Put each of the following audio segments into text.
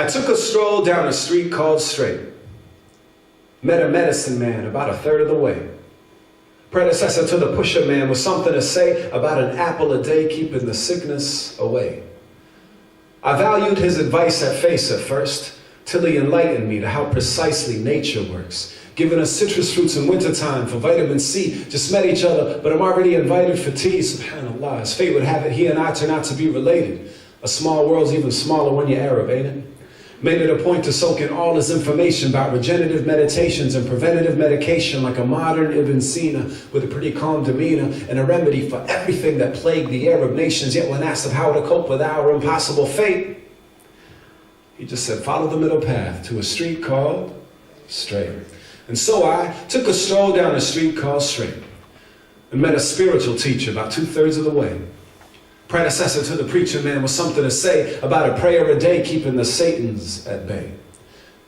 I took a stroll down a street called Straight. Met a medicine man about a third of the way. Predecessor to the pusher man with something to say about an apple a day keeping the sickness away. I valued his advice at face at first, till he enlightened me to how precisely nature works. Giving us citrus fruits in wintertime for vitamin C. Just met each other, but I'm already invited for tea. SubhanAllah, as fate would have it, he and I turn out to be related. A small world's even smaller when you're Arab, ain't it? Made it a point to soak in all his information about regenerative meditations and preventative medication like a modern Ibn Sina with a pretty calm demeanor and a remedy for everything that plagued the Arab nations. Yet when asked of how to cope with our impossible fate, he just said, follow the middle path to a street called Straight. And so I took a stroll down a street called Straight and met a spiritual teacher about 2/3 of the way. Predecessor to the preacher man with something to say about a prayer a day keeping the Satans at bay.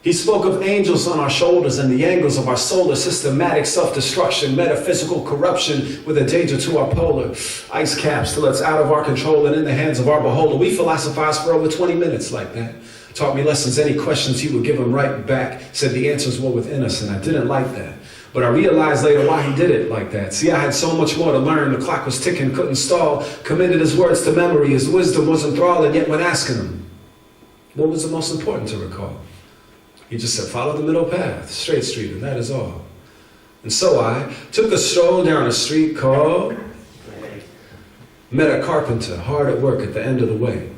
He spoke of angels on our shoulders and the angles of our solar, systematic self-destruction, metaphysical corruption with a danger to our polar ice caps till it's out of our control and in the hands of our beholder. We philosophized for over 20 minutes like that. Taught me lessons, any questions he would give them right back. Said the answers were within us, and I didn't like that. But I realized later why he did it like that. See, I had so much more to learn. The clock was ticking, couldn't stall. Committed his words to memory. His wisdom was enthralling. Yet when asking him, what was the most important to recall? He just said, follow the middle path, Straight Street, and that is all. And so I took a stroll down a street called... Met a carpenter hard at work at the end of the way.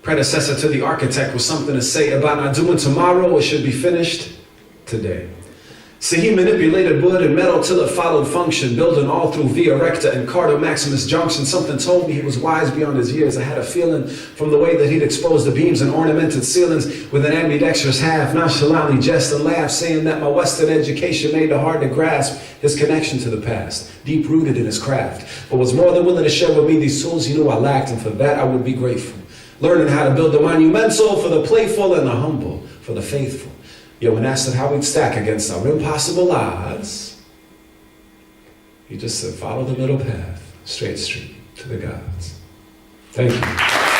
Predecessor to the architect with something to say about not doing tomorrow, it should be finished today. See, he manipulated wood and metal till it followed function, building all through Via Recta and Carter Maximus Junction. Something told me he was wise beyond his years. I had a feeling from the way that he'd exposed the beams and ornamented ceilings with an ambidextrous half, nonchalantly jest and laugh, saying that my Western education made it hard to grasp his connection to the past, deep-rooted in his craft, but was more than willing to share with me these tools he knew I lacked, and for that I would be grateful. Learning how to build the monumental for the playful and the humble for the faithful. Yet when asked how we'd stack against our impossible odds, he just said, follow the middle path, Straight Street to the gods. Thank you.